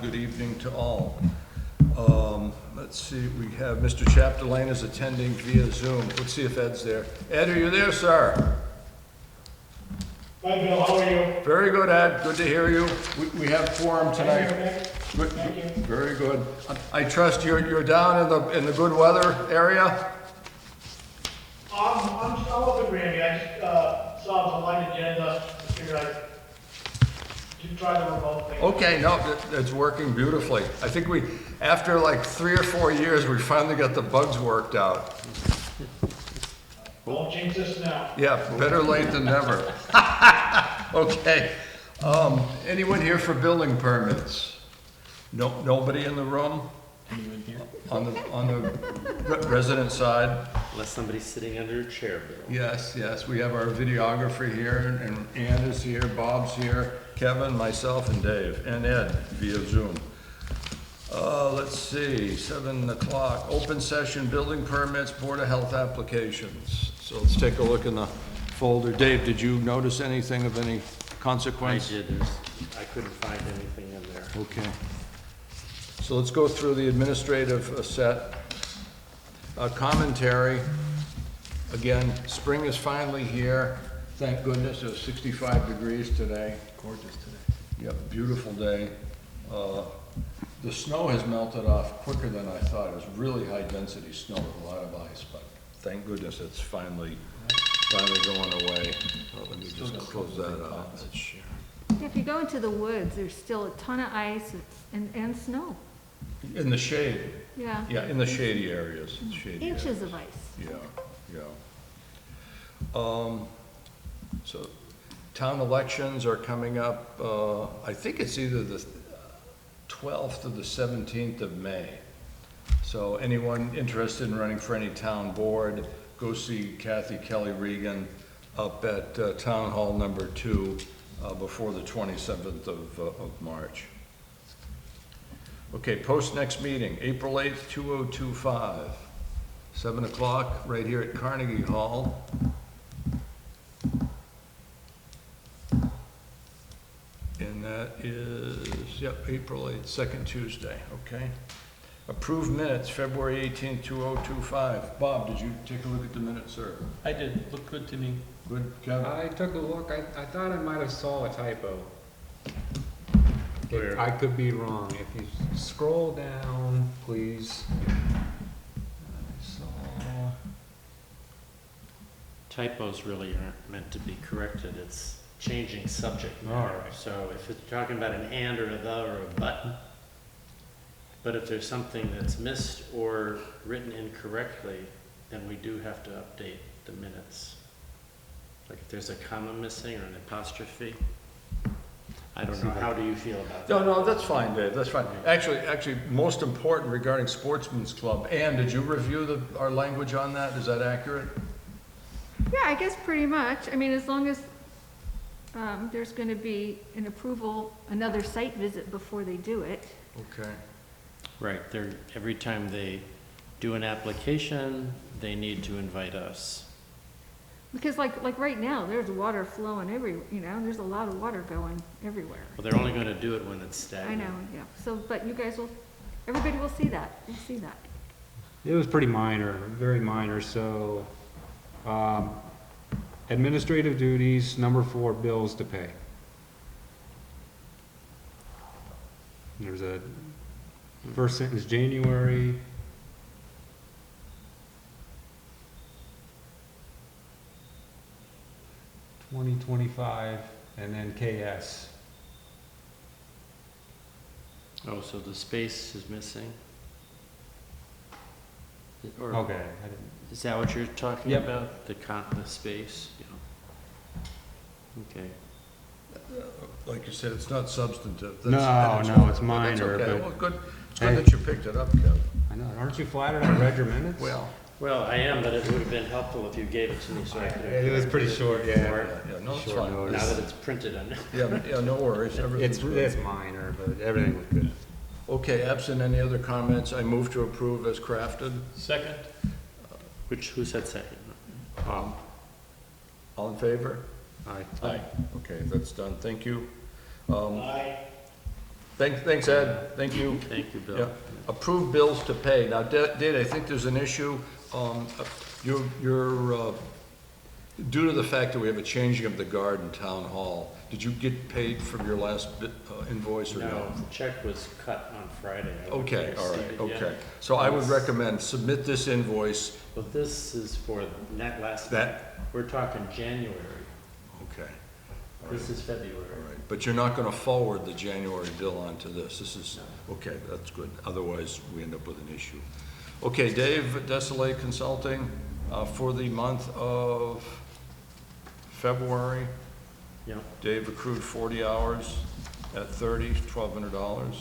good evening to all. Let's see, we have Mr. Chapdelaine is attending via Zoom. Let's see if Ed's there. Ed, are you there, sir? Hi, Bill, how are you? Very good, Ed. Good to hear you. We have quorum tonight. Good, Thank you. very good. I trust you're down in the good weather area? I'm still up in Granby. I just saw the light agenda. Figured I'd try the remote thing. Okay, no, it's working beautifully. I think after like 3 or 4 years, we finally got the bugs worked out. Don't jinx this now. Yeah, better late than never. Okay. Anyone here for building permits? No, nobody in the room? Anyone here? On the resident side? Unless somebody's sitting under a chair, Bill. Yes, we have our videographer here, and Ann is here, Bob's here, Kevin, myself, and Dave, and Ed via Zoom. Let's see, 7 o'clock, open session, building permits, Board of Health applications. So let's take a look in the folder. Dave, did you notice anything of any consequence? I did. I couldn't find anything in there. Okay. So let's go through the administrative set. Commentary. Again, spring is finally here. Thank goodness, it was 65 degrees today. Gorgeous today. Yep, beautiful day. The snow has melted off quicker than I thought. It was really high density snow with a lot of ice, but thank goodness it's finally going away. Well, let me just close that out. If you go into the woods, there's still a ton of ice and snow. In the shade. Yeah. Yeah, in the shady areas. Shady Inches areas. of ice. Yeah. So town elections are coming up, I think it's either the 12th or the 17th of May. So anyone interested in running for any town board, go see Kathy Kelly Regan up at Town Hall number 2 before the 27th of March. Okay, post next meeting, April 8th, 2025, 7 o'clock, right here at Carnegie Hall. And that is, yep, April 8th, second Tuesday, okay? Approved minutes, February 18th, 2025. Bob, did you take a look at the minutes, sir? I did. Looked good to me. Good, Kevin? I took a look, I thought I might have saw a typo. Where? I could be wrong. If you scroll down, please. I saw, Typos really aren't meant to be corrected. It's changing subject All matter. right. So if it's talking about an and or a the or a but, but if there's something that's missed or written incorrectly, then we do have to update the minutes. Like if there's a comma missing or an apostrophe. I don't know. How do you feel about that? No, that's fine, Dave, that's fine. Actually, most important regarding Sportsman's Club. Ann, did you review our language on that? Is that accurate? Yeah, I guess pretty much. I mean, as long as there's going to be an approval, another site visit before they do it. Okay. Right. Every time they do an application, they need to invite us. Because like right now, there's water flowing there's a lot of water going everywhere. Well, they're only going to do it when it's I stagnant. know, yeah. So, but you guys everybody will see that. You'll see that. it was pretty minor, very minor, so, administrative duties, number 4, bills to pay. There's a first sentence, January. $20.25, and then KS. Oh, so the space is missing? Or Okay, I didn't. is that what you're talking Yep. about? The space? Okay. Like you said, it's not substantive. No, That's it's that's minor, okay. but- Well, good. It's Hey. good that you picked it up, Kevin. I know, aren't you flattered I read your minutes? Well, I am, but it would have been helpful if you gave it to me so I could have. It was pretty short, yeah. before. Yeah, no, it's Short fine. notice. Now that it's printed on. Yeah, no worries. Everything's good. It's minor, but everything was good. Okay, absent any other comments, I move to approve as crafted. Second. Who said second? All in favor? Aye. Aye. Okay, that's done. Thank you. Aye. Thanks, Ed, thank you. Thank you, Yeah, Bill. approved bills to pay. Now, Dave, I think there's an issue, you're, due to the fact that we have a changing of the guard in Town Hall, did you get paid from your last invoice or no? No, the check was cut on Friday. I wouldn't Okay, all receive right, it yet. okay. So I would recommend submit this invoice, But this is for that last. that, We're talking January. okay. All This right, is February. all right. But you're not gonna forward the January bill onto this. This is, okay, that's good. Otherwise, we end up with an issue. Okay, Dave Desolé Consulting, for the month of February, Yeah. Dave accrued 40 hours at 30, $1,200.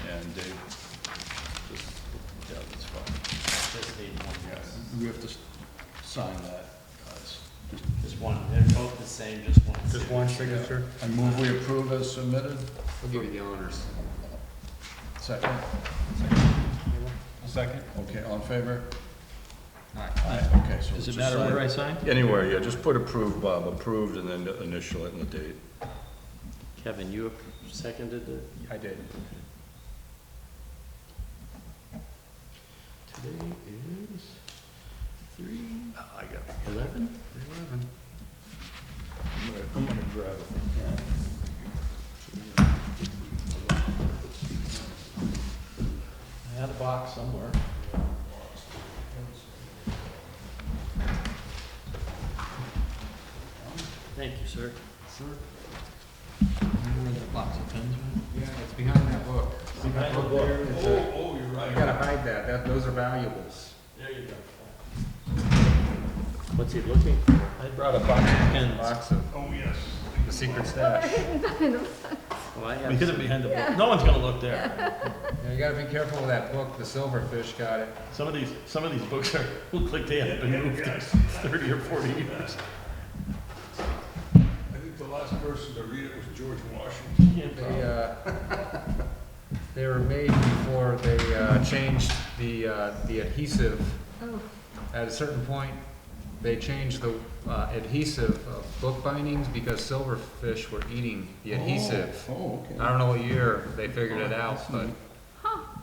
And Dave, just, yeah, that's fine. Just need one. Yes, we have to sign that. Just one. They're both the same, just one. Just one signature? I move we approve as submitted. We'll give you the honors. Second? Second? Okay, all in favor? Aye. Aye, okay, so. Does it just matter sign where I sign? Anywhere, yeah, just put approved, Bob, approved, and then initial it and the date. Kevin, you seconded it? I did. Today is 3/11. I got it. I'm gonna grab it. I had a box somewhere. Thank you, sir. Sure. Where the box of pens went? Yeah, it's behind that book. See that Behind the book there? It's a- Oh, you're right. You gotta hide that, those are valuables. There you go. What's he looking for? I brought a box of pens. Box of Oh, yes. the secret stash. Well, I We have hid it some, behind the book. No one's gonna look there. Yeah, you gotta be careful with that book, the silverfish got it. Some of these books are, look like they haven't been moved in 30 or 40 years. I think the last person to read it was George Washington. They were made before they changed the adhesive. Oh, At a certain point, they changed the adhesive of book bindings because silverfish were eating the adhesive. Oh, okay. I don't know what year they figured it out, That's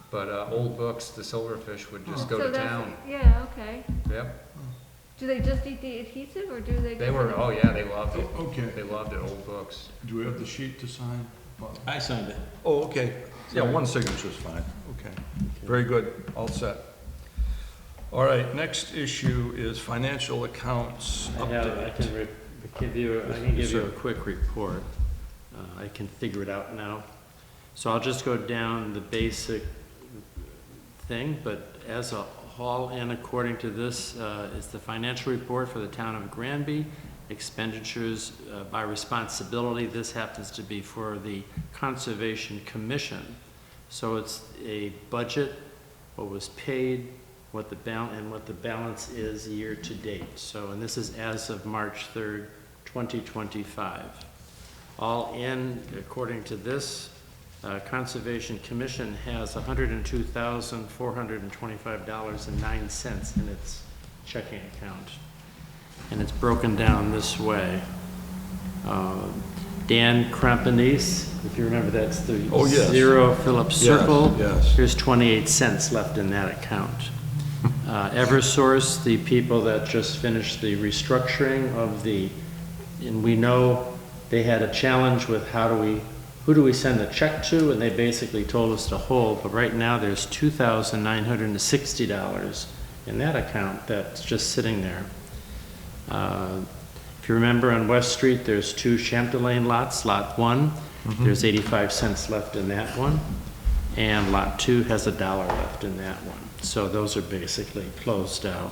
but, neat. old books, the silverfish would just go so to that's, town. yeah, okay. Yep, Do they just eat the adhesive, or do they? they go were, to- oh yeah, they loved it. Okay. They loved it, old books. Do we have the sheet to sign? Bob? I signed it. Oh, okay. Yeah, one signature's fine. Okay. Very good. All set. All right, next issue is financial accounts I update. can give you Yes, a sir. quick report. I can figure it out now. So I'll just go down the basic thing, but as a whole, and according to this, is the financial report for the town of Granby. Expenditures by responsibility, this happens to be for the Conservation Commission. So it's a budget, what was paid, what the balance is year to date. So, and this is as of March 3rd, 2025. All in, according to this, Conservation Commission has $102,425.09 in its checking account. And it's broken down this way. Dan Crampanese, if you remember, that's the Oh, yes. Zero Phillips Yes, Circle. yes. There's 28 cents left in that account. Eversource, the people that just finished the restructuring of and we know they had a challenge with who do we send the check to, and they basically told us to hold, but right now there's $2,960 in that account that's just sitting there. If you remember on West Street, there's 2 Champlain lots. Lot 1, there's 85 cents left in that one, and Lot 2 has $1 left in that one. So those are basically closed out.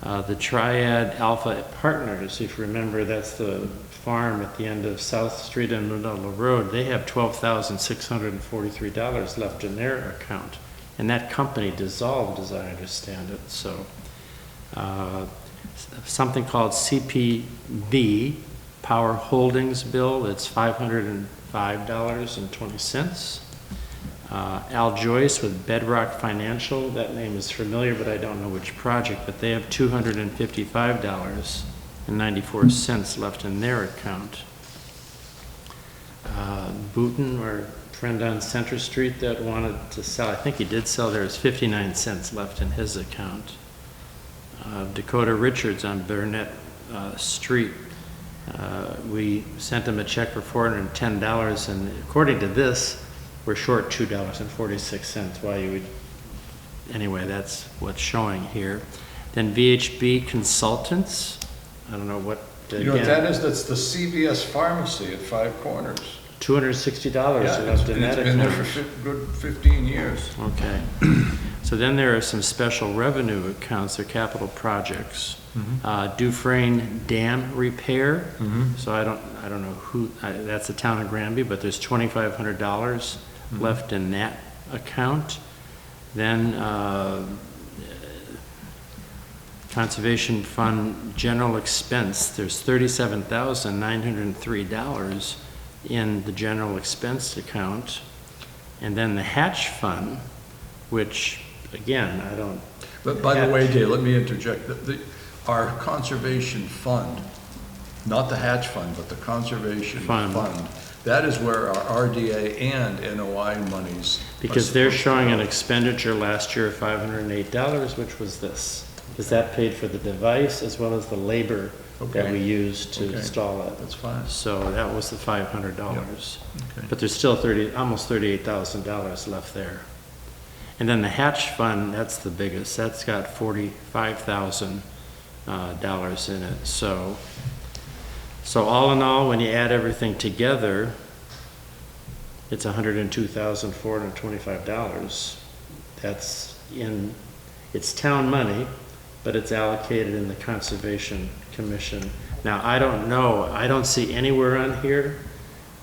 The Triad Alpha Partners, if you remember, that's the farm at the end of South Street and Manila Road. They have $12,643 left in their account, and that company dissolved, as I understand it. So something called CPV, Power Holdings Bill, it's $505.20. Al Joyce with Bedrock Financial, that name is familiar, but I don't know which project, but they have $255.94 left in their account. Booton, our friend on Center Street that wanted to sell, I think he did sell, there was 59 cents left in his account. Dakota Richards on Burnett Street. We sent him a check for $410, and according to this, we're short $2.46. Why you would, anyway, that's what's showing here. Then VHB Consultants, I don't know what, You know what again, that is? That's the CVS Pharmacy at Five Corners. $260 Yeah, left in it's that been there account. for good 15 years. Okay. So then there are some special revenue accounts, they're capital projects. Dufresne Dam Repair. So I don't know who, that's the town of Granby, but there's $2,500 left in that account. Then, Conservation Fund General Expense, there's $37,903 in the general expense account. And then the Hatch Fund, which, again, I don't. But by the way, Dave, let me interject. Our conservation fund, not the hatch fund, but the conservation Fund. fund, that is where our RDA and NOI monies. are Because they're supposed to showing go. an expenditure last year of $508, which was this. Because that paid for the device as well as the labor that Okay. we used to Okay. install it. That's fine. So that was the $500. Okay. But there's still almost $38,000 left there. And then the Hatch Fund, that's the biggest. That's got $45,000 in it. So all in all, when you add everything together, it's $102,425. That's it's town money, but it's allocated in the Conservation Commission. Now, I don't know, I don't see anywhere on here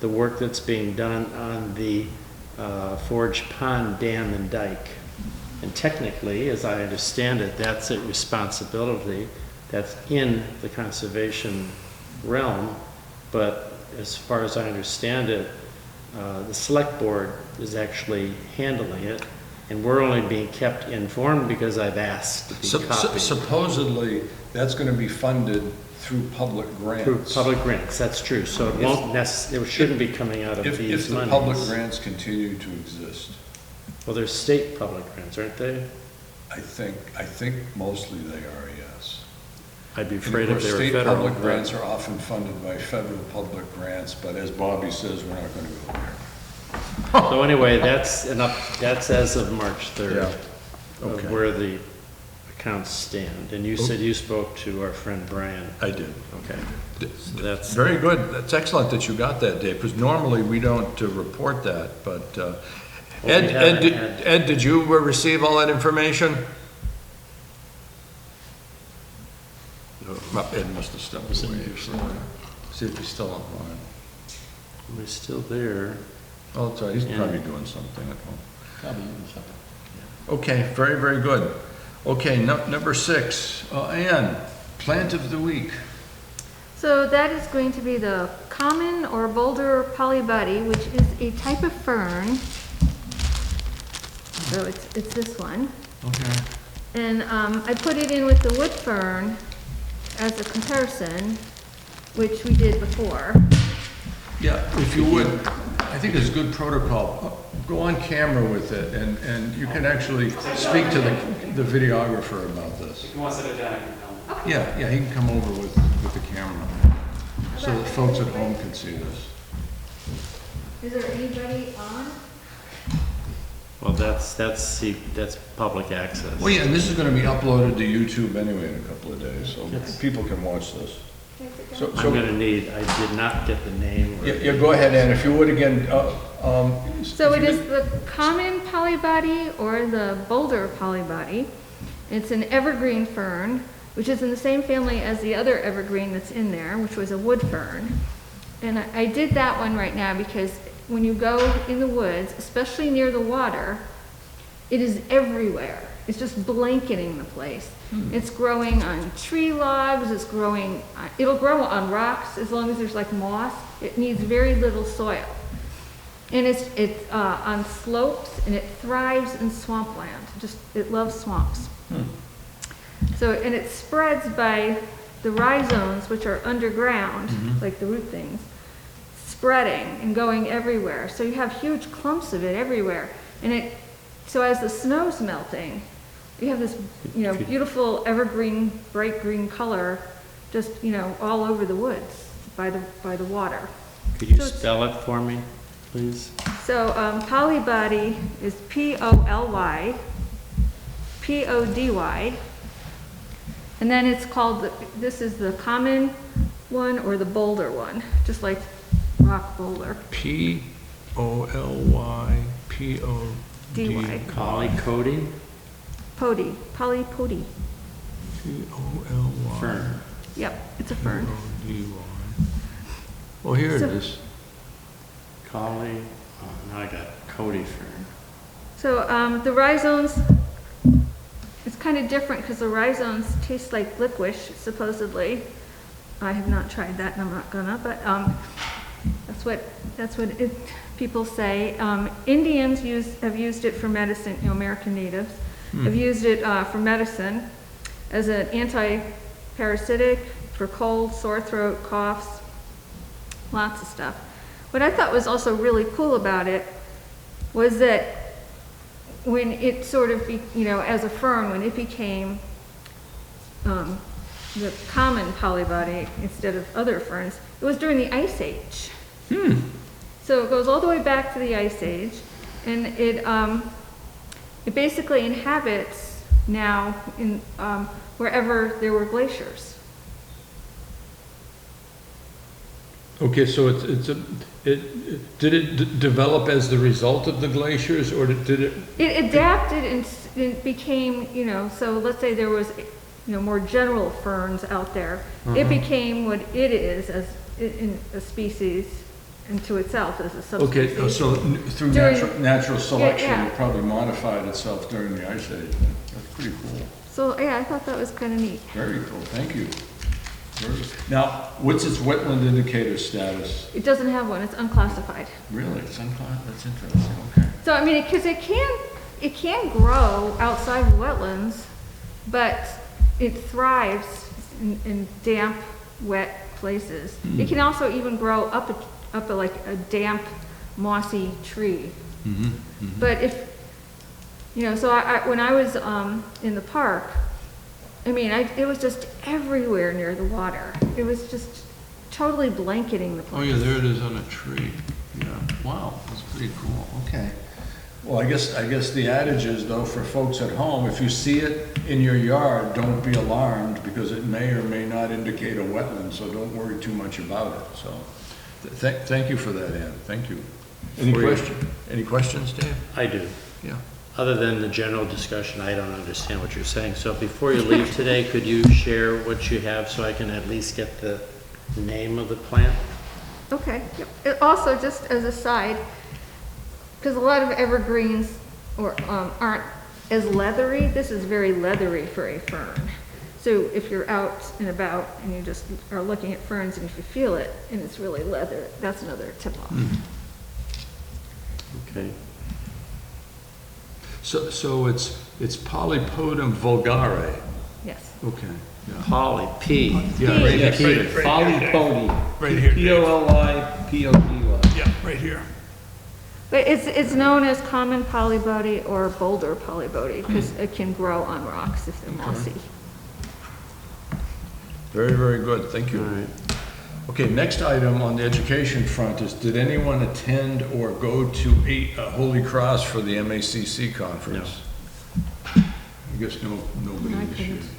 the work that's being done on the Forge Pond Dam and Dike. And technically, as I understand it, that's a responsibility that's in the conservation realm, but as far as I understand it, the select board is actually handling it, and we're only being kept informed because I've asked to be copied. Supposedly, that's gonna be funded through public grants. Through public grants, that's true, so it won't it shouldn't be coming out of If these the monies. public grants continue to exist, Well, there's state public grants, aren't they? I think mostly they are, yes. I'd be And afraid of if course, they were state federal. public but- grants are often funded by federal public grants, but as Bobby says, we're not gonna go there. So anyway, that's that's as of March 3rd, Yeah. of Okay. where the accounts stand. And you said you spoke to our friend Brian. I did. Okay, so that's, Very good. That's excellent that you got that, Dave, because normally we don't report that, but, we haven't had- Ed, did you receive all that information? No, Ed must have stepped away. See if he's still online. we're still there. Oh, it's all right. He's Yeah. probably doing something at home. Okay, very, very good. Okay, number 6, Ann, plant of the week. So that is going to be the common or boulder polybody, which is a type of fern. So it's this one. Okay. And I put it in with the wood fern as a comparison, which we did before. Yeah, if you would, I think it's good protocol. Go on camera with it, and you can actually speak to the videographer about this. If you want to sit it down, I can come. Yeah, he can come over with the camera, so that folks at home can see this. Is there anybody on? Well, that's public access. Well, yeah, and this is gonna be uploaded to YouTube anyway in a couple of days, so Yes. people can watch this. Can I sit down? So, I'm gonna need, I did not get the name. or- yeah, go ahead, Ann, if you would again, So it is the common polybody or the boulder polybody. It's an evergreen fern, which is in the same family as the other evergreen that's in there, which was a wood fern. And I did that one right now because when you go in the woods, especially near the water, it is everywhere. It's just blanketing the place. It's growing on tree logs, it'll grow on rocks as long as there's like moss. It needs very little soil. And it's on slopes, and it thrives in swampland. It loves swamps. So, and it spreads by the rhizomes, which are underground, like the root things, spreading and going everywhere. So you have huge clumps of it everywhere. And so as the snow's melting, you have this, beautiful evergreen, bright green color just, all over the woods by the water. Could you So it's- spell it for me, please? So polybody is Poly, Pody, and then it's called, this is the common one or the boulder one, just like rock boulder. Polypody. Polycody Polypody. Poly. fern. Yep, it's a fern. Well, here it So- is. Collie, now I got Cody fern. So the rhizomes, it's kind of different because the rhizomes taste like licorice, supposedly. I have not tried that, and I'm not gonna, but that's what people say. Indians have used it for medicine. American natives have used it for medicine as an anti-parasitic for cold, sore throat, coughs, lots of stuff. What I thought was also really cool about it was that when it sort of, as a fern, when it became the common polybody instead of other ferns, it was during the Ice Age. So it goes all the way back to the Ice Age, and it basically inhabits now in wherever there were glaciers. Okay, so did it develop as the result of the glaciers, or did it? It adapted and it became, so let's say there was, more general ferns out there. It became what it is as in a species into itself as a subspecies. Okay, so through During- natural selection, yeah. it probably modified itself during the Ice Age. That's pretty cool. So, yeah, I thought that was kind of neat. Very cool, thank you. Very good. Now, what's its wetland indicator status? It doesn't have one, it's unclassified. Really, it's unclassified, that's interesting, okay. So, I mean, because it can grow outside of wetlands, but it thrives in damp, wet places. It can also even grow up like a damp, mossy tree. But if, so when I was in the park, it was just everywhere near the water. It was just totally blanketing the place. Oh, yeah, there it is on a tree. Yeah, wow, that's pretty cool, okay. Well, I guess the adage is, though, for folks at home, if you see it in your yard, don't be alarmed, because it may or may not indicate a wetland, so don't worry too much about it, so. Thank you for that, Ann, thank you. Any questions, Dave? I do. Yeah. Other than the general discussion, I don't understand what you're saying. So before you leave today, could you share what you have so I can at least get the name of the plant? Okay, yep. Also, just as a side, because a lot of evergreens aren't as leathery, this is very leathery for a fern. So if you're out and about and you just are looking at ferns and if you feel it and it's really leather, that's another tip-off. Okay. So it's Polypodum vulgare. Yes. Okay. Yeah. Poly, P. Yeah, right Yes, here. Polypody. Right here. Polypody. Yeah, right here. But it's known as common polybody or boulder polybody because it can grow on rocks if they're mossy. Very, very good, thank All you. right. Okay, next item on the education front is, did anyone attend or go to Holy Cross for the MACC conference? I guess nobody I this year. couldn't.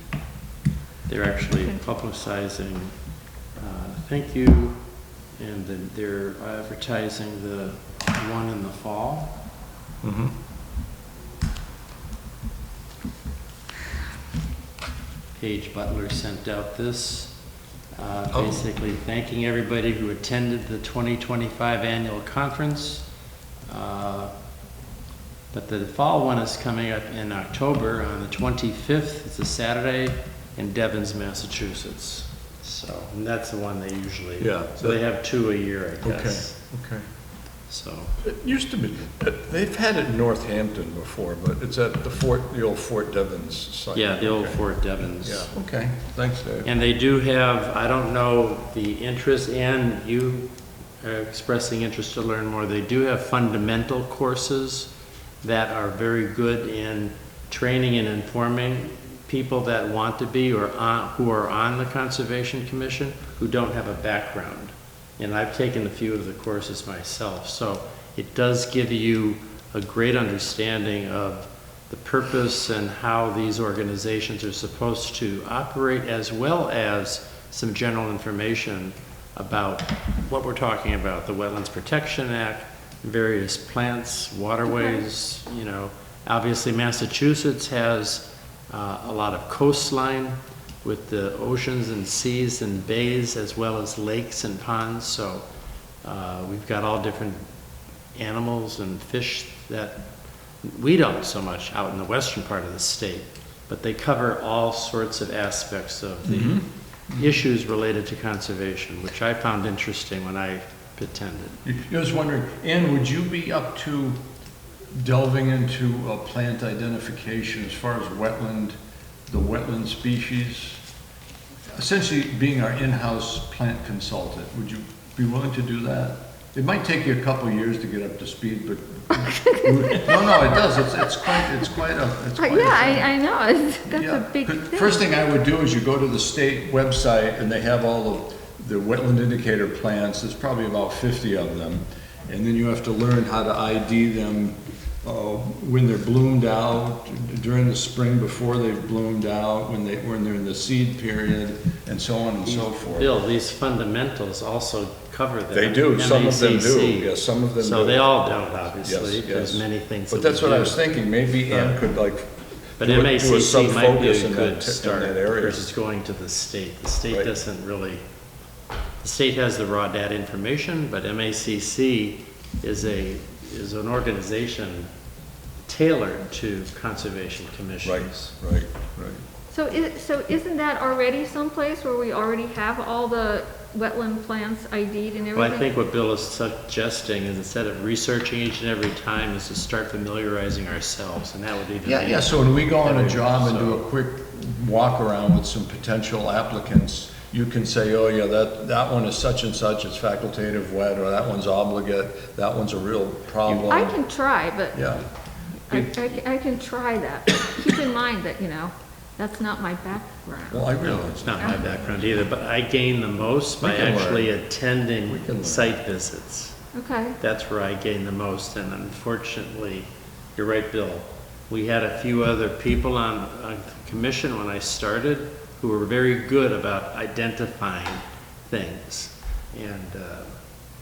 They're actually publicizing, thank you, and then they're advertising the one in the fall. Mhm. Paige Butler sent out this, Oh. basically thanking everybody who attended the 2025 annual conference. But the fall one is coming up in October on the 25th. It's a Saturday in Devens, Massachusetts. So, and that's the one they usually, Yeah, so they have 2 a year, I Okay, guess. okay. So, It used to be, they've had it in Northampton before, but it's at the old Fort Devens site. yeah, the old Okay. Fort Devens. Yeah, okay, thanks, Dave. And they do have, I don't know the interest, and you are expressing interest to learn more, they do have fundamental courses that are very good in training and informing people that want to be or who are on the Conservation Commission who don't have a background. And I've taken a few of the courses myself, so it does give you a great understanding of the purpose and how these organizations are supposed to operate, as well as some general information about what we're talking about, the Wetlands Protection Act, various plants, waterways, you know. Obviously, Massachusetts has a lot of coastline with the oceans and seas and bays, as well as lakes and ponds, so we've got all different animals and fish that we don't so much out in the western part of the state, but they cover all sorts of aspects of the issues related to conservation, which I found interesting when I attended. I was wondering, Ann, would you be up to delving into plant identification as far as the wetland species? Essentially being our in-house plant consultant, would you be willing to do that? It might take you a couple of years to get up to speed, but no, it does. It's quite a I know, that's yeah. a big thing. First thing I would do is you go to the state website and they have all the wetland indicator plants. There's probably about 50 of them, and then you have to learn how to ID them when they're bloomed out, during the spring before they've bloomed out, when they're in the seed period, and so on and so forth. Bill, these fundamentals also cover that. They do. Some of them do. MACC. Yes, some of them do. So they all don't, obviously. Yes, There's yes. many things But that that's we what I do. was thinking. Maybe Ann could But do a MACC might be sub-focus a in good that start area. versus going to the state. The state Right. doesn't really, the state has the raw data information, but MACC is an organization tailored to conservation commissions. Right. So isn't that already someplace where we already have all the wetland plants ID'd and everything? Well, I think what Bill is suggesting is, instead of researching each and every time, is to start familiarizing ourselves, and that would even be. Yeah, so when we go on a job and do So- a quick walk around with some potential applicants, you can say, oh yeah, that one is such and such, it's facultative wet, or that one's obligate, that one's a real problem. I can try, but Yeah, I can try that. Keep in mind that, that's not my background. well, I No, realize. it's not my background either, but I gain the most by We can learn. actually We attending can learn. site visits. Okay, That's where I gain the most, and unfortunately, you're right, Bill. We had a few other people on the commission when I started who were very good about identifying things, and,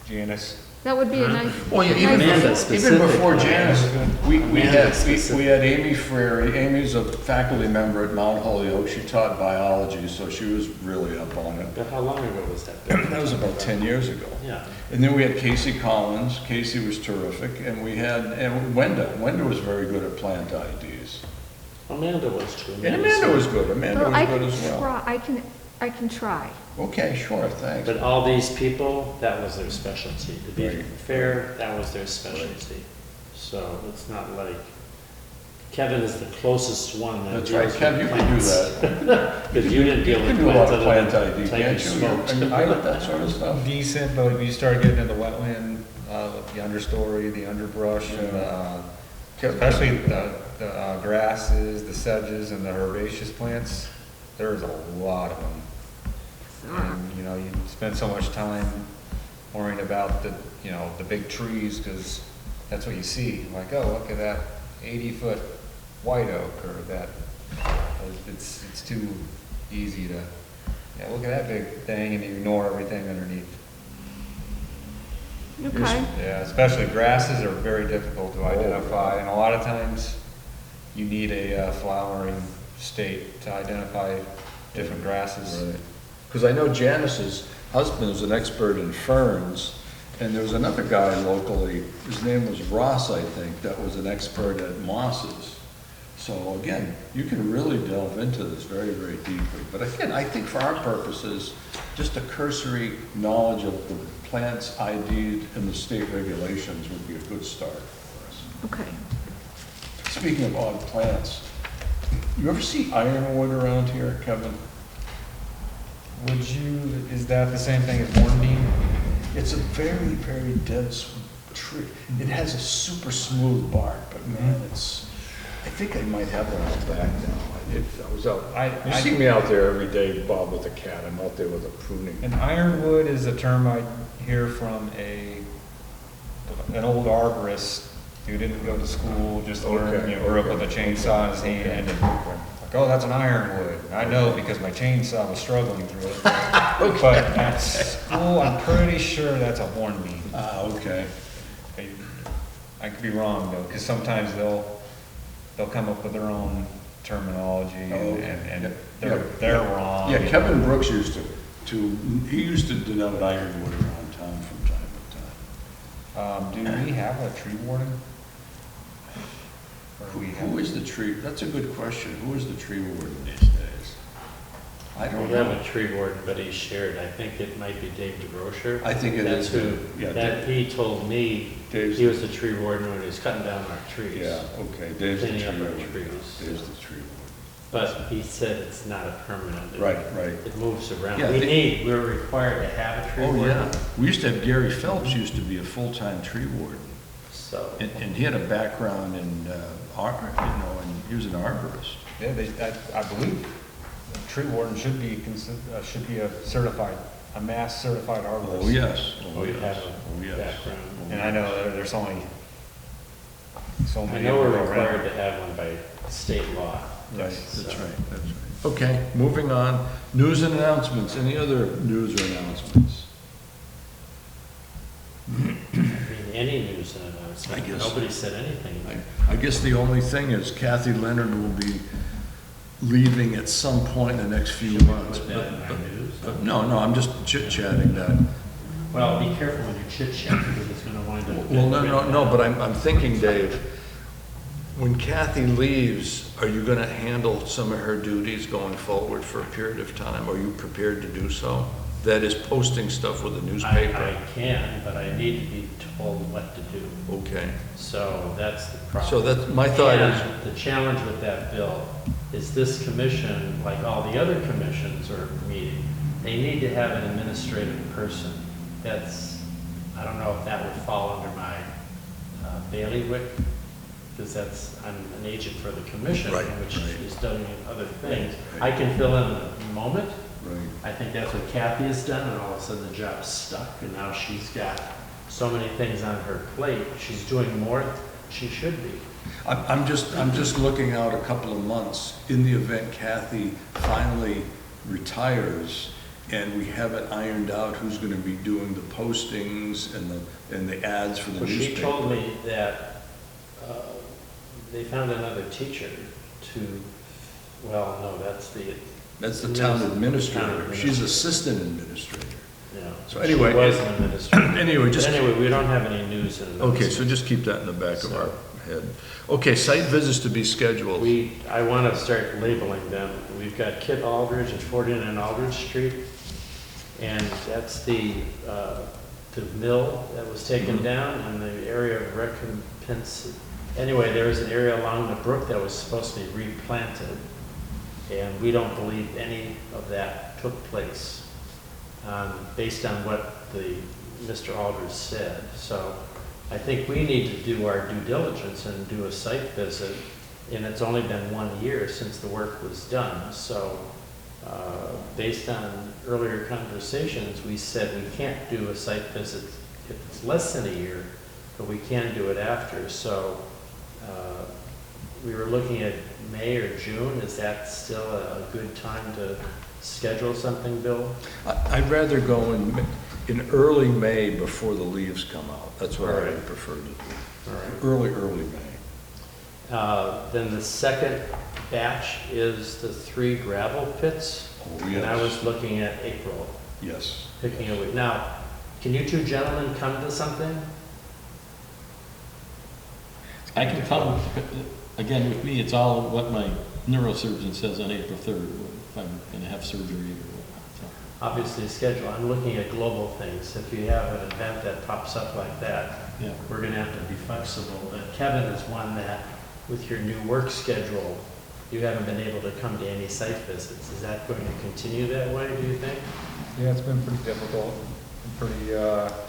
Janice. that would be a nice. Well, yeah, Amanda even specifically. before Janice, we Amanda had specifically. Amy Frary. Amy's a faculty member at Mount Holyoke. She taught biology, so she was really up on it. but how long ago was that, Bill? That was about 10 years ago. Yeah. And then we had Casey Collins. Casey was terrific, and we had Wenda. Wenda was very good at plant IDs. Amanda was too. And Amanda was good. Amanda Well, was I good can as well. try, I can try. Okay, sure, thanks. But all these people, that was their specialty. To be Right. fair, that was their specialty. So it's not like, Kevin is the closest one that That's deals right, with Kev, you can do plants. that. Because you didn't deal You with can do a lot plants of other plant than ID, taking can't you? smokes. Are you good at that sort of stuff? Decent, but when you start getting into wetland, the understory, the underbrush, and, especially the grasses, the sedges, and the herbaceous plants, there's a lot of them. And, you spend so much time worrying about the big trees, because that's what you see. Like, oh, look at that 80-foot white oak, or that, it's too easy to, look at that big thing, and you ignore everything underneath. Okay, Yeah, especially grasses are very difficult to identify, and a lot of times you need a flowering state to identify different grasses. Right. Because I know Janice's husband is an expert in ferns, and there was another guy locally, his name was Ross, I think, that was an expert at mosses. So again, you can really delve into this very, very deeply. But again, I think for our purposes, just a cursory knowledge of the plants ID'd and the state regulations would be a good start for us. okay. Speaking of odd plants, you ever see ironwood around here, Kevin? Is that the same thing as hornbeam? It's a very, very dense tree. It has a super smooth bark, but man, I think I might have one out back now. I was out, you I- see me out there every day, Bob, with a cat. I'm out there with a pruning. An ironwood is a term I hear from an old arborist who didn't go to school, just learned, Okay, grew up okay. with a chainsaw in his hand, and like, oh, that's an ironwood. I know because my chainsaw was struggling through it. But at school, I'm pretty sure that's a hornbeam. Okay. I could be wrong though, because sometimes they'll come up with their own terminology and they're wrong. Yeah, Kevin Brooks used he used to denote ironwood around town from time to time. Do we have a tree warden? Or Who is the tree, that's a good question. Who is the tree warden these days? I don't We have know. a tree warden, but he's shared. I think it might be Dave DeGrocher. I think it That's is. who, Yeah, that he told me, Dave's- he was the tree warden when he was cutting down our trees. Yeah, okay, Dave's the tree Cleaning up our warden. trees. Dave's the tree But he said it's not a permanent. warden. Right. It moves around. Yeah, We're required to have a tree Oh, warden. yeah. We used to have Gary Phelps used to be a full-time tree warden. So, And he had a background in and he was an arborist. Yeah, I believe a tree warden should be a mass certified arborist. Oh, yes. we have Oh, a yes. background. And I know there's only so I many. know we're of them around. required to have one by state law. Yes, that's So- right, that's right. Okay, moving on. News and announcements. Any other news or announcements? I mean, any news and announcement. I guess- Nobody said anything. I guess the only thing is Kathy Leonard will be leaving at some point in the next few Should we months. put that in our news? No, I'm just chit-chatting that. Well, be careful when you chit chat because it's gonna wind up. Well, no, but I'm thinking, Dave, when Kathy leaves, are you gonna handle some of her duties going forward for a period of time? Are you prepared to do so? That is posting stuff with the I newspaper? can, but I need to be told what to do. Okay, So that's the problem. so that's, my thought is, And the challenge with that bill is this commission, like all the other commissions or meeting, they need to have an administrative person. That's, I don't know if that would fall under my bailiwick, because I'm an agent for the commission, Right, which right. is doing other things. Right. I can fill in a moment. right, I think that's what Kathy has done, and all of a sudden the job's stuck, and now she's got so many things on her plate. She's doing more than she should be. I'm just looking out a couple of months in the event Kathy finally retires and we haven't ironed out who's gonna be doing the postings and the ads for the Well, newspaper. she told me that they found another teacher to, well, no, that's the, That's the town Town administrator. She's administrator. assistant administrator. you know. So anyway, She was an administrator. Anyway, But just, anyway, we don't have any news in okay, so just keep that in the back of our head. Okay, site visits to be scheduled. I want to start labeling them. We've got Kit Aldridge at 49 Aldridge Street, and that's the mill that was taken down and the area of recompense. Anyway, there was an area along the brook that was supposed to be replanted, and we don't believe any of that took place, based on what Mr. Aldridge said. So I think we need to do our due diligence and do a site visit, and it's only been 1 year since the work was done. So based on earlier conversations, we said we can't do a site visit if it's less than a year, but we can do it after. So we were looking at May or June. Is that still a good time to schedule something, Bill? I'd rather go in early May before the leaves come out. That's what I All right. would prefer to do. All right. Early May. Then the second batch is the 3 gravel pits. Oh, And I yes. was looking at April, Yes. picking a week. Now, can you two gentlemen come to something? I can come, again, with me, it's all what my neurosurgeon says on April 3rd, if I'm gonna have surgery or whatnot, so. Obviously, schedule. I'm looking at global things. If you have an event that pops up like that, Yeah. we're gonna have to be flexible. But Kevin is one that, with your new work schedule, you haven't been able to come to any site visits. Is that going to continue that way, do you think? Yeah, it's been pretty difficult. pretty,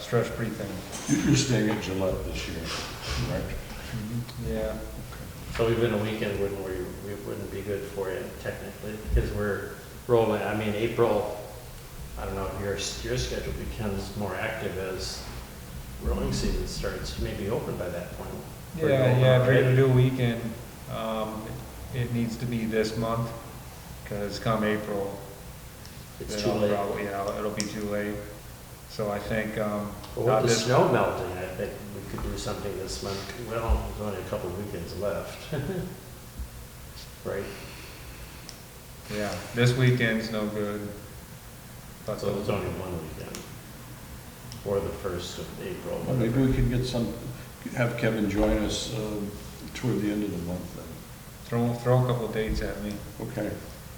stretched pretty thin. You're staying at Gillette this year, right? Yeah. So even a weekend wouldn't, we wouldn't be good for you technically, because we're rolling, I mean, April, I don't know, your schedule becomes more active as rowing season starts, you may be open by that point. Yeah, if you're gonna do a weekend, it needs to be this month, cause come April, It's it'll too late. probably, yeah, it'll be too late. So I think, Well, not with the this, snow melting, I think we could do something this month. Well, there's only a couple of weekends left. Right? yeah, this weekend's no good. But So it's only one weekend. Or the 1st of April. Well, maybe we could get have Kevin join us toward the end of the month then. throw a couple of dates at me. Okay.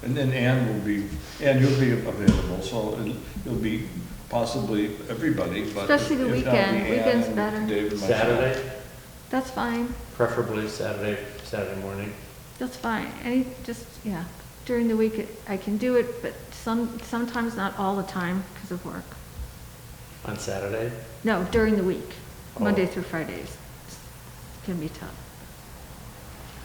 And then Ann you'll be available, so it'll be possibly everybody, but. Especially the if not, weekend. Ann, Weekend's better. Dave and myself. Saturday, That's fine, preferably Saturday morning. that's fine. Yeah, during the week, I can do it, but sometimes not all the time because of work. On Saturday? No, during the week, Monday Oh. through Fridays. It can be tough.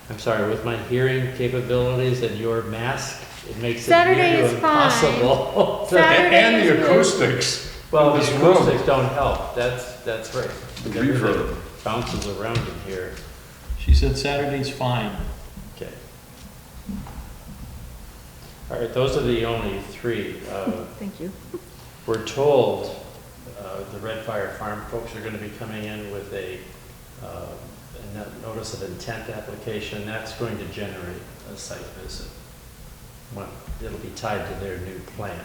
I'm sorry, with my hearing capabilities and your mask, it makes it Saturday near is fine. impossible. Saturday And is the good. acoustics. Well, This the room. acoustics don't help, that's right. The Everything reverb. bounces around in here. She said Saturday's fine. Okay. All right, those are the only three. Thank you. We're told the Red Fire Farm folks are going to be coming in with a notice of intent application. That's going to generate a site visit. It'll be tied to their new plan.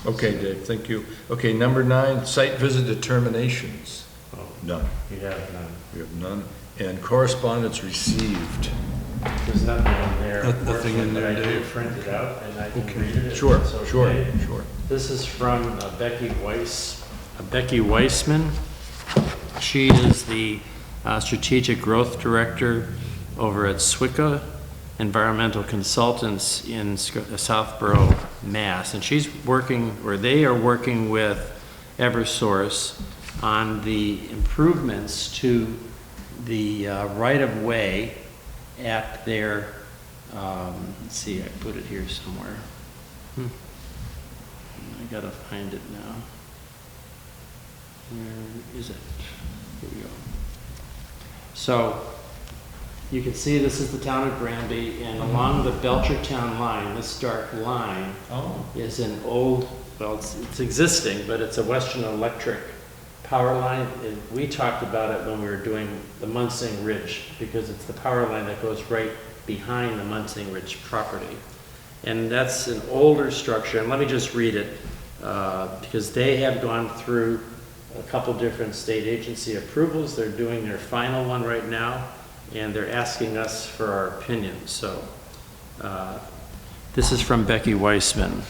Okay, Dave, thank you. Okay, number 9, site visit determinations. Oh, None. you have none. We have none. And correspondence received. There's nothing in there. Nothing in there, unfortunately, but I Dave. did print it out and I can Okay, read it. if sure, it's sure, okay. sure. This is from Becky Weissman. She is the Strategic Growth Director over at SWICA Environmental Consultants in Southborough, Mass. And she's working, or they are working with Eversource on the improvements to the right-of-way at their, let's see, I put it here somewhere. I gotta find it now. Where is it? Here we go. So, you can see this is the town of Granby, and along the Belchertown line, this dark line Oh. is an old, well, it's existing, but it's a Western Electric power line. We talked about it when we were doing the Munsing Ridge, because it's the power line that goes right behind the Munsing Ridge property. And that's an older structure, and let me just read it, because they have gone through a couple different state agency approvals. They're doing their final one right now, and they're asking us for our opinion. So this is from Becky Weissman.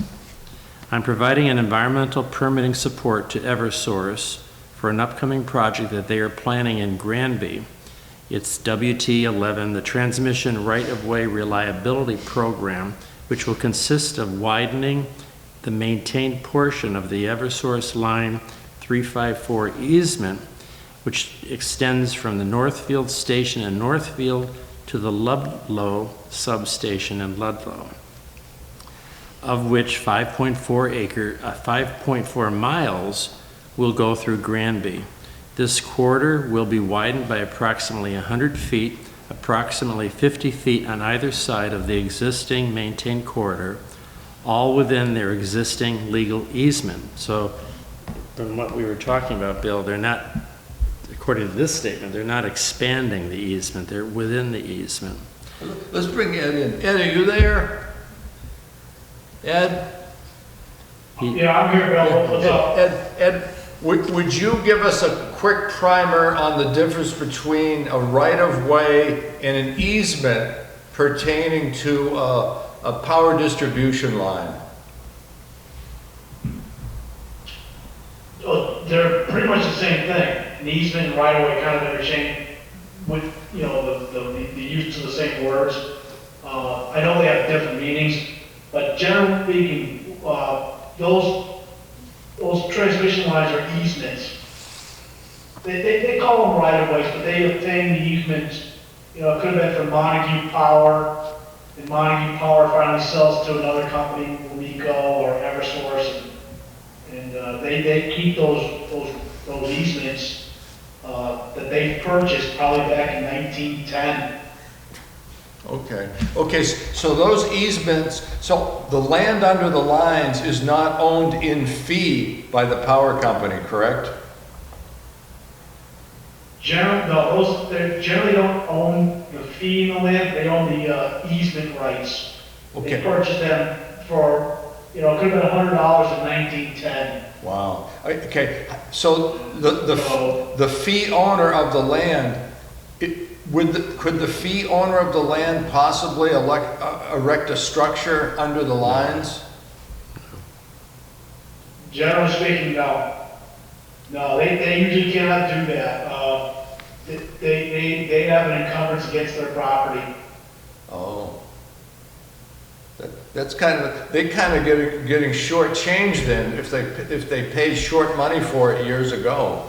I'm providing an environmental permitting support to Eversource for an upcoming project that they are planning in Granby. It's WT11, the Transmission Right-of-Way Reliability Program, which will consist of widening the maintained portion of the Eversource Line 354 easement, which extends from the Northfield Station in Northfield to the Ludlow substation in Ludlow, of which 5.4 miles will go through Granby. This corridor will be widened by approximately 100 feet, approximately 50 feet on either side of the existing maintained corridor, all within their existing legal easement. So from what we were talking about, Bill, they're not, according to this statement, they're not expanding the easement, they're within the easement. Let's bring Ed in. Ed, are you there? Ed? Yeah, I'm here, Bill. What's up? Ed, would you give us a quick primer on the difference between a right-of-way and an easement pertaining to a power distribution line? They're pretty much the same thing. An easement and right of way kind of interchange with, you know, the use of the same words. I know they have different meanings, but generally speaking, those those transmission lines are easements. They call them right-of-ways, but they obtain the easements, you know, it could have been from Montague Power, and Montague Power finally sells to another company, Rico or Eversource, and they keep those easements that they purchased probably back in 1910. Okay, so those easements, so the land under the lines is not owned in fee by the power company, correct? They generally don't own the fee in the land, they own the easement rights. They Okay, purchased them for, you know, it could have been $100 in 1910. wow. Okay, so the fee owner of the land, could the fee owner of the land possibly erect a structure under the lines? Generally speaking, no. No, they usually cannot do that. They have an encumbrance against their property. Oh. That's they kind of getting shortchanged then if they paid short money for it years ago.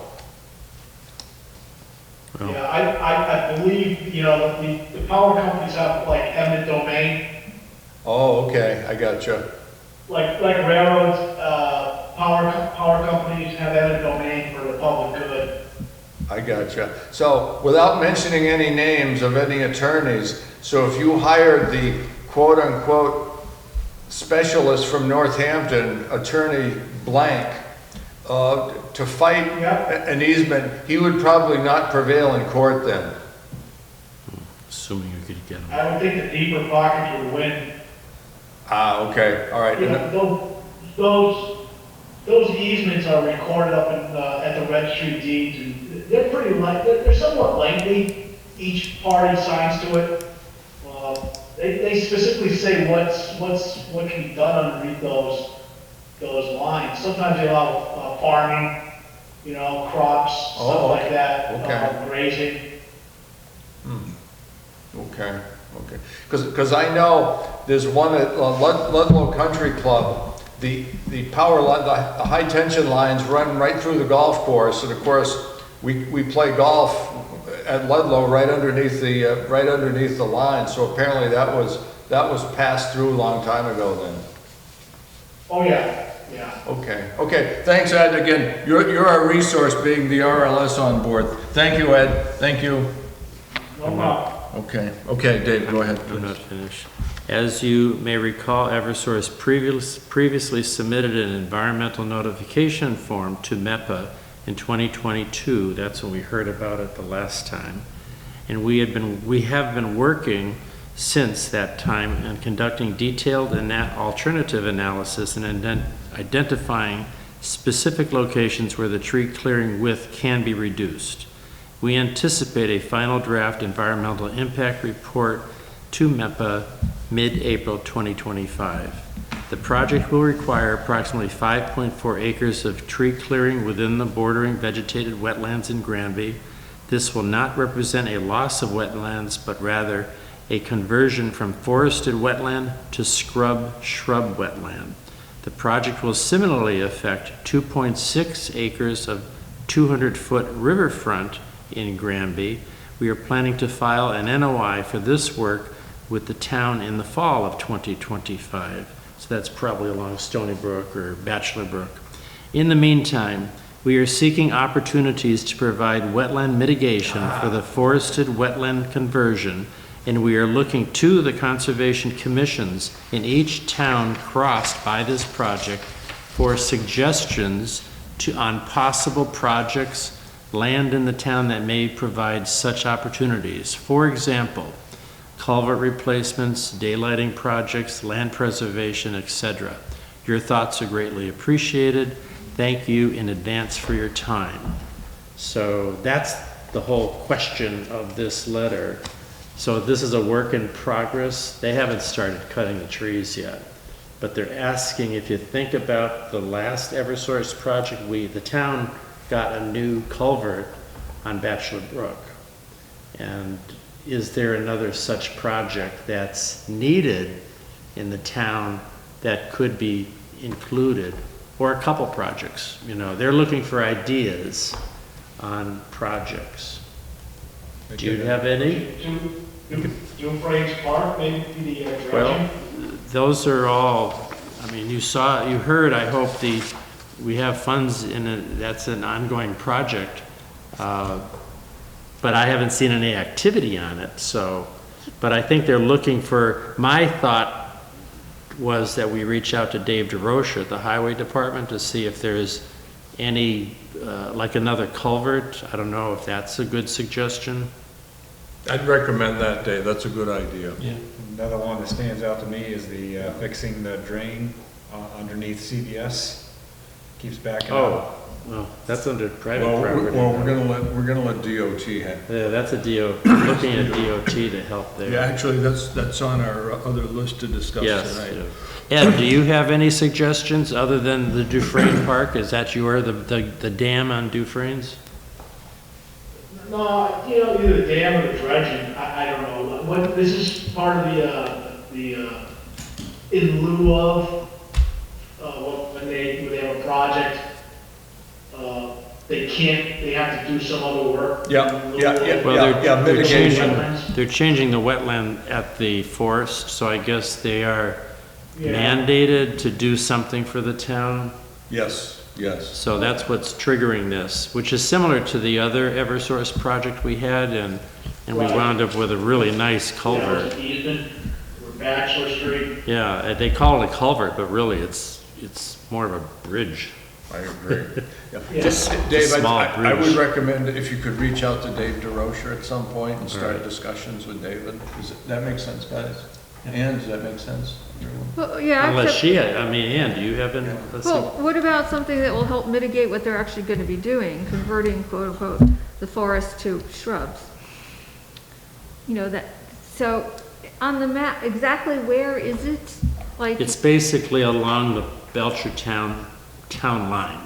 Well, Yeah, I believe, you know, the power companies have like eminent domain, Oh, okay, I gotcha. like railroads, power companies have eminent domain for the public good. I gotcha. So without mentioning any names of any attorneys, so if you hired the quote-unquote specialist from Northampton, attorney blank, to fight Yep. an easement, he would probably not prevail in court then. assuming you could get them. I would think the deeper pockets would win. Ah, okay, all right. You know, those easements are recorded up at the registry of deeds, and they're pretty they're somewhat lengthy. Each party signs to it. They specifically say what can be done underneath those lines. Sometimes they allow farming, you know, crops, Oh, stuff like okay. that, Okay. grazing. Okay, okay. Because I know there's one at Ludlow Country Club, the power line, the high tension lines run right through the golf course, and of course, we play golf at Ludlow right underneath the line, so apparently that was passed through a long time ago then. Oh, yeah, yeah. Okay, thanks, Ed, again, you're our resource, being the RLS on board. Thank you, Ed, thank you. No problem. Okay, Dave, go ahead. I'm not finished. As you may recall, Eversource previously submitted an environmental notification form to MEPA in 2022. That's when we heard about it the last time. And we have been working since that time and conducting detailed and alternative analysis and identifying specific locations where the tree clearing width can be reduced. We anticipate a final draft environmental impact report to MEPA mid-April 2025. The project will require approximately 5.4 acres of tree clearing within the bordering vegetated wetlands in Granby. This will not represent a loss of wetlands, but rather a conversion from forested wetland to shrub wetland. The project will similarly affect 2.6 acres of 200-foot riverfront in Granby. We are planning to file an NOI for this work with the town in the fall of 2025. So that's probably along Stony Brook or Bachelor Brook. In the meantime, we are seeking opportunities to provide wetland mitigation for the forested wetland conversion, and we are looking to the conservation commissions in each town crossed by this project for suggestions on possible projects, land in the town that may provide such opportunities. For example, culvert replacements, daylighting projects, land preservation, etc. Your thoughts are greatly appreciated. Thank you in advance for your time. So that's the whole question of this letter. So this is a work in progress. They haven't started cutting the trees yet, but they're asking, if you think about the last Eversource project, the town got a new culvert on Bachelor Brook. And is there another such project that's needed in the town that could be included or a couple projects, you know, they're looking for ideas on projects. Do you have any? Dufrane's Park, maybe the Well, dredging? those are all, I mean, you heard, I hope we have funds in it, that's an ongoing project. But I haven't seen any activity on it, so, but I think they're looking for, my thought was that we reach out to Dave DeRocher at the Highway Department to see if there's any, like another culvert. I don't know if that's a good suggestion. I'd recommend that, Dave, that's a good idea. Yeah. Another one that stands out to me is the fixing the drain underneath CVS. Keeps backing up. Well, that's under private Well, property. we're gonna let DOT have. Yeah, that's a I'm looking at DOT to help there. Yeah, actually, that's on our other list to discuss Yes. tonight. Ed, do you have any suggestions other than the Dufresne Park? Is that the dam on Dufresne's? No, you know, either the dam or the dredging, I don't know. What, this is part of the in lieu of, when they have a project, they have to do some other work. Yeah, yeah, yeah. Well, they're mitigation. changing the wetland at the forest, so I guess they are Yeah. mandated to do something for the town. Yes, yes. So that's what's triggering this, which is similar to the other Eversource project we had, and we Right. wound up with a really nice culvert. Easement, or Bachelor Street. Yeah, they call it a culvert, but really it's more of a bridge. I agree. Yeah. Yeah. Just, Dave, small I would bridge. recommend if you could reach out to Dave DeRocher at some point and start Alright. discussions with David. That make sense, guys? Ann, does that make sense? Well, yeah, Unless except- Ann, do you have any? let's see. well, what about something that will help mitigate what they're actually gonna be doing, converting quote unquote the forest to shrubs? You know, that, so on the map, exactly where is it? Like, It's basically along the Belchertown town line.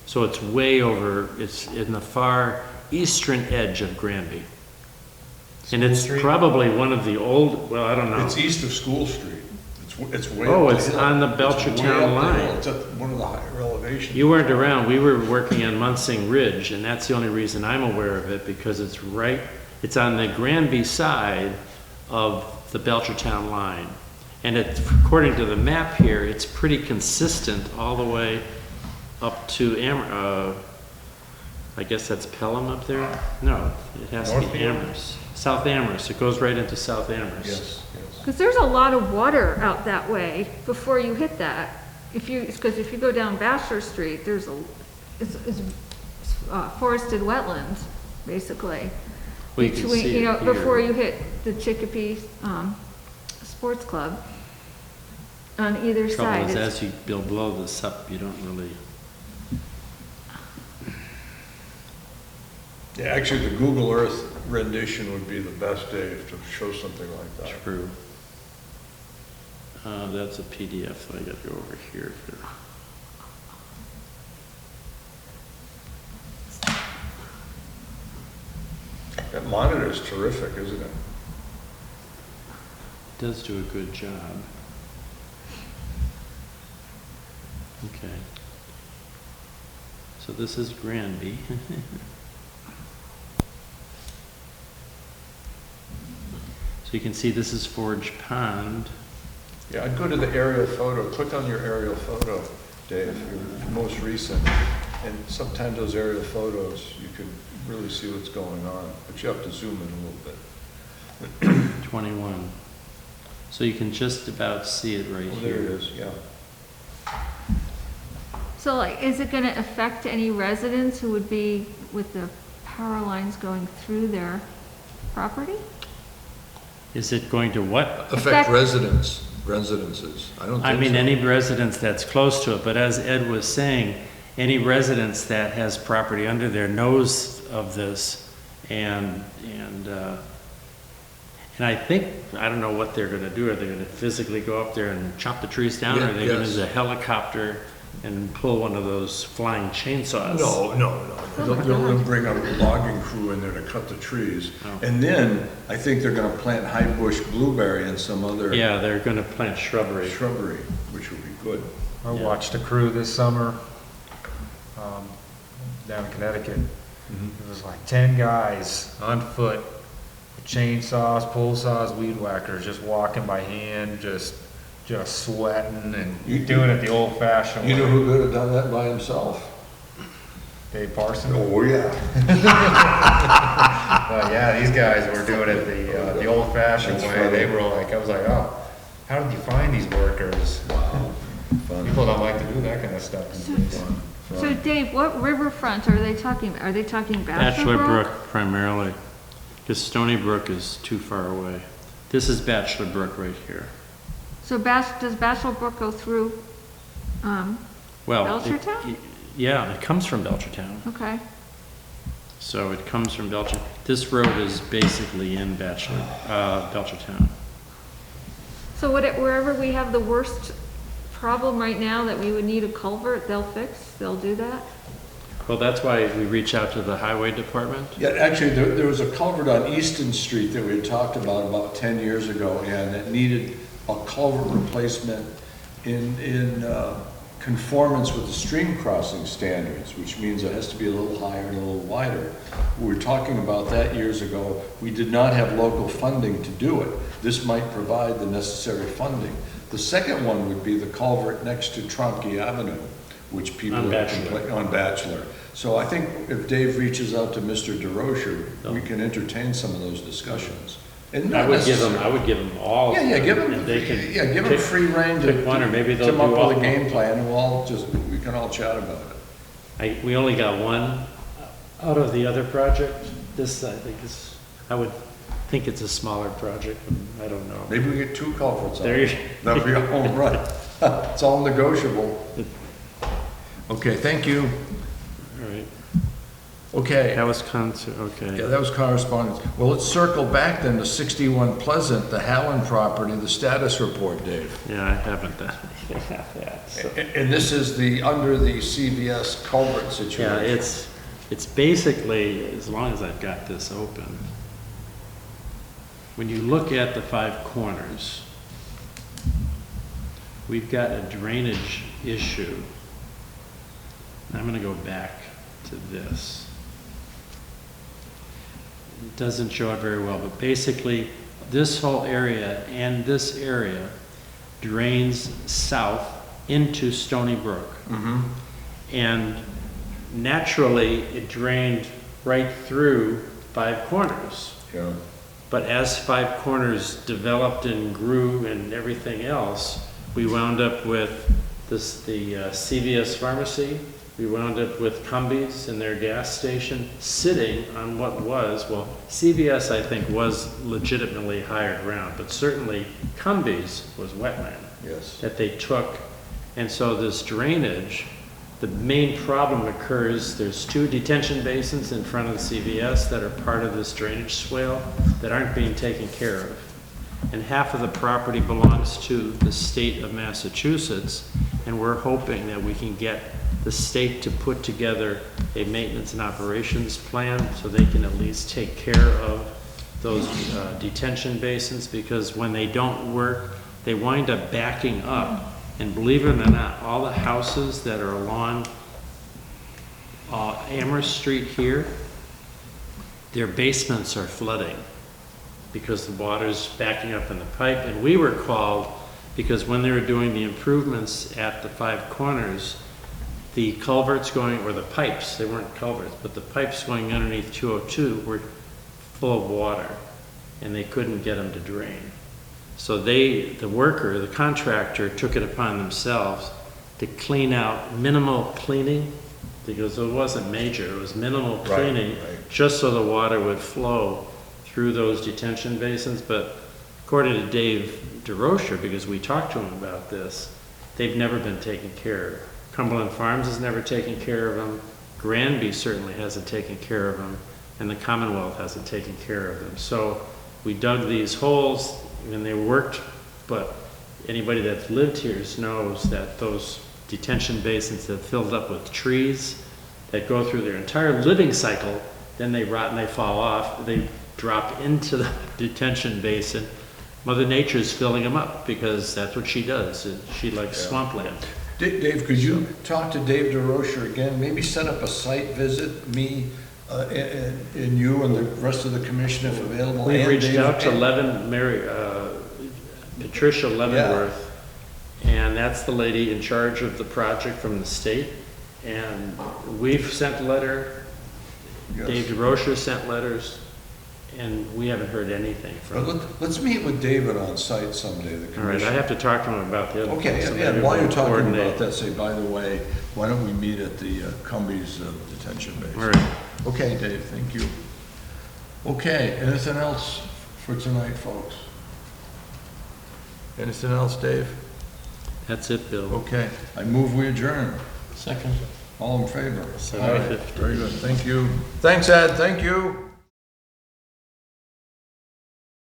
So it's way over, it's in the far eastern edge of Granby. And it's School Street? probably one of the old, well, I don't know. It's east of School Street. It's way Oh, up the it's hill. on the It's way Belchertown up the hill. line. It's at one of the higher elevations. You weren't around, we were working on Munsing Ridge, and that's the only reason I'm aware of it, because it's it's on the Granby side of the Belchertown line. And according to the map here, it's pretty consistent all the way up to I guess that's Pelham up there? No, it has to be Northfield? Amherst. South Amherst, it goes right into South Amherst. Yes, yes. because there's a lot of water out that way before you hit that. Because if you go down Bachelor Street, it's forested wetlands, basically. Well, you can Between, see you know, it here. before you hit the Chicopee, Sports Club on either Trouble side. is, It's- as you blow this up, you don't really, Yeah, actually, the Google Earth rendition would be the best, Dave, to show something like that. true. That's a PDF, so I gotta go over here. That monitor is terrific, isn't it? Does do a good job. Okay. So this is Granby. So you can see this is Forge Pond. Yeah, I'd go to the aerial photo, click on your aerial photo, Dave, your most recent. And sometimes those aerial photos, you can really see what's going on, but you have to zoom in a little bit. 21. So you can just about see it right Oh, there it here. is, yeah. So like, is it gonna affect any residents who would be with the power lines going through their property? Is it going to what? Affect residences. I don't think so. I mean, any residence that's close to it, but as Ed was saying, any residence that has property under there knows of this, and I think, I don't know what they're gonna do. Are they gonna physically go up there and chop the trees down, or are they gonna Yes. use a helicopter and pull one of those flying chainsaws? No. They'll bring a logging crew in there to cut the trees. Oh. And then, I think they're gonna plant high bush blueberry and some other Yeah, they're gonna plant shrubbery. shrubbery, which would be good. I Yeah. watched a crew this summer, down in Connecticut. It was like 10 guys on foot, with chainsaws, pull saws, weed whackers, just walking by hand, just sweating and doing it the old fashioned way. You know who could have done that by himself? Dave Parson? Oh, yeah. Yeah, these guys were doing it the old fashioned That's way. funny. They were like, I was like, oh, how did you find these workers? Wow. Fun. People don't like to do that kind of stuff these days. So Dave, what riverfront are they talking about? Are they talking Bachelor Bachelor Brook? Brook primarily, because Stony Brook is too far away. This is Bachelor Brook right here. So does Bachelor Brook go through, Well, Belchertown? yeah, it comes from Belchertown. okay. So it comes from Belcher. This road is basically in Belchertown. So wherever we have the worst problem right now that we would need a culvert, they'll fix, they'll do that? Well, that's why we reach out to the highway department. Yeah, actually, there was a culvert on Easton Street that we had talked about 10 years ago, and it needed a culvert replacement in conformance with the stream crossing standards, which means it has to be a little higher and a little wider. We were talking about that years ago. We did not have local funding to do it. This might provide the necessary funding. The second one would be the culvert next to Tromke Avenue, which people On have Bachelor. complained on Bachelor. So I think if Dave reaches out to Mr. DeRocher, we can entertain some of those discussions. And I not would give necessarily- them all. Yeah, give them, and they can give them pick- free rein pick one, or maybe they'll come up do all with a of them. game plan, and we can all chat about it. We only got one out of the other project. This, I think, I would think it's a smaller project, but I don't know. Maybe we get 2 culverts on There it. you- That'll be a home run. It's all negotiable. Okay, thank you. All right, Okay. that was Yeah, okay. that was correspondence. Well, let's circle back then to 61 Pleasant, the Hallen property, the status report, Dave. Yeah, I haven't done that. So- And this is under the CVS culvert situation. Yeah, it's basically, as long as I've got this open, when you look at the 5 corners, we've got a drainage issue. I'm gonna go back to this. It doesn't show it very well, but basically, this whole area and this area drains south into Stony Brook. And naturally, it drained right through 5 corners. Yeah. But as 5 corners developed and grew and everything else, we wound up with the CVS pharmacy. We wound up with Cumbies and their gas station sitting on what was, well, CVS I think was legitimately higher ground, but certainly Cumbies was wetland Yes. that they took. And so this drainage, the main problem occurs, there's 2 detention basins in front of the CVS that are part of this drainage swale that aren't being taken care of. And half of the property belongs to the state of Massachusetts, and we're hoping that we can get the state to put together a maintenance and operations plan so they can at least take care of those detention basins, because when they don't work, they wind up backing up. And believe it or not, all the houses that are along Amherst Street here, their basements are flooding because the water's backing up in the pipe. And we were called because when they were doing the improvements at the 5 corners, the culverts going, or the pipes, they weren't culverts, but the pipes going underneath 202 were full of water, and they couldn't get them to drain. So the worker, the contractor, took it upon themselves to clean out, minimal cleaning, because it wasn't major, it was minimal cleaning, just so the water would flow through those detention basins. But according to Dave DeRocher, because we talked to him about this, they've never been taken care of. Cumberland Farms has never taken care of them, Granby certainly hasn't taken care of them, and the Commonwealth hasn't taken care of them. So we dug these holes, and they worked, but anybody that's lived here knows that those detention basins that filled up with trees that go through their entire living cycle, then they rot and they fall off, they drop into the detention basin. Mother Nature's filling them up because that's what she does. She likes swampland. Dave, could you talk to Dave DeRocher again? Maybe set up a site visit, me, and you and the rest of the commission if available. We've and reached Dave- out to Patricia Leavenworth, and that's the lady in charge of the project from the state. And we've sent a letter, Yes. Dave DeRocher sent letters, and we haven't heard anything But from him. let's meet with David on site someday, the All right, I commission. have to talk to him about the other. Okay, things, so yeah, maybe while you're we'll talking coordinate. about that, say, by the way, why don't we meet at the Cumbies detention base? All right. Okay, Dave, thank you. Okay, anything else for tonight, folks? Anything else, Dave? That's it, Bill. Okay, I move we adjourn. Second. All in favor? 7:50. All right, very good, thank you. Thanks, Ed, thank you.